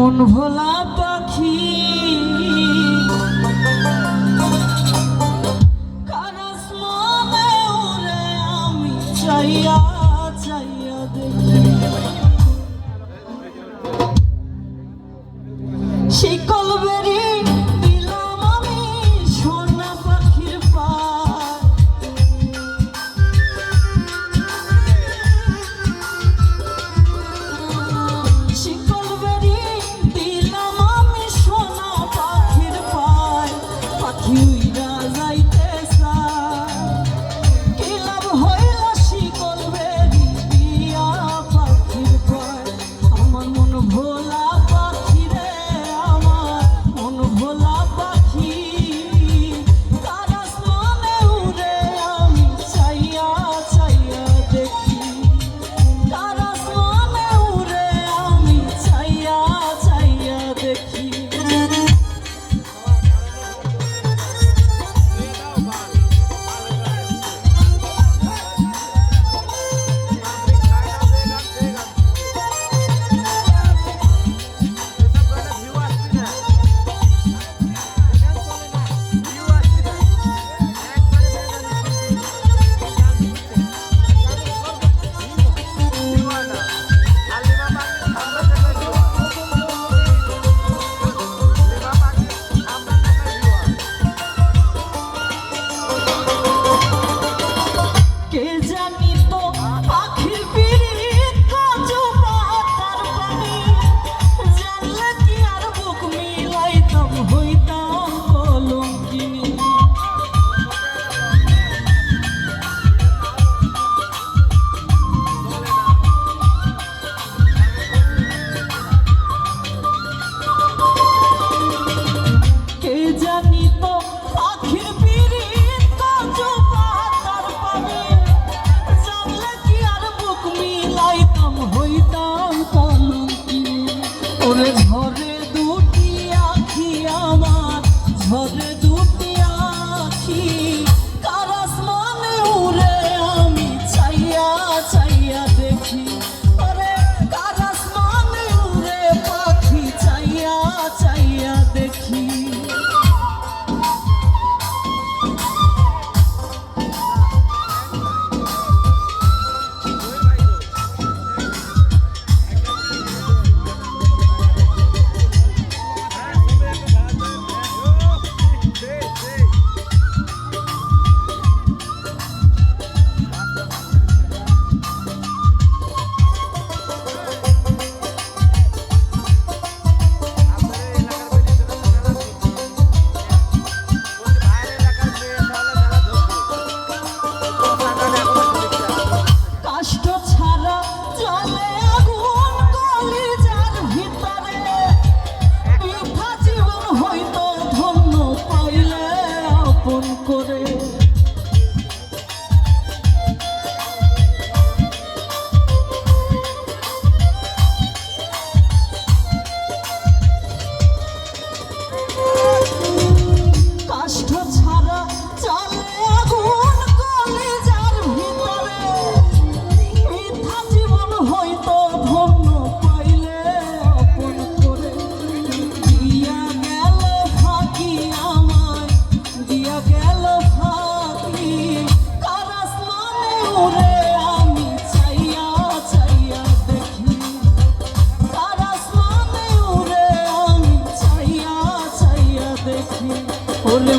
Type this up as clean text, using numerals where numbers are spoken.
মন ভোলা পাখি কারাস মনে উড়ে আমি চাইয়া চাইয়া দেখি শিকল বেরি দিলাম আমি সোনা পাখির পায় শিকল বেরি দিলাম আমি সোনা পাখির পায় পাখি উইরা যাইতে চায় কি লাভ হইল শিকল বেরি দিয়া পাখির পায় আমার মন ভোলা পাখি রে আমার মন ভোলা পাখি কারাস মনে উড়ে আমি চাইয়া চাইয়া দেখি কারাস মনে উড়ে আমি চাইয়া চাইয়া দেখি কে জানি তো পাখির পিরিত কচু পাতার পানি জানলে কি আর বুক মিলাইতাম হইতাম কলঙ্কিনী কে জানি তো পাখির পিরিত কচু পাতার পানি জানলে কি আর বুক মিলাইতাম হইতাম কলঙ্কিনী ওরে ঝরে দুটি আখি আমার ঝরে দুটি আখি কারাস মনে উড়ে আমি চাইয়া চাইয়া দেখি ওরে কারাস মনে উড়ে পাখি চাইয়া চাইয়া দেখি কাষ্ঠ ছাড়া জলে আগুন কলিজার ভিতরে বৃথা জীবন হইতো ধন্য পাইলে আপন করে কাষ্ঠ ছাড়া জলে আগুন কলিজার ভিতরে বৃথা জীবন হইতো ধন্য পাইলে আপন করে দিয়া গেল ফাঁকি আমায় দিয়া গেল ফাঁকি কারাস মনে উড়ে আমি চাইয়া চাইয়া দেখি কারাস মনে উড়ে আমি চাইয়া চাইয়া দেখি ওরে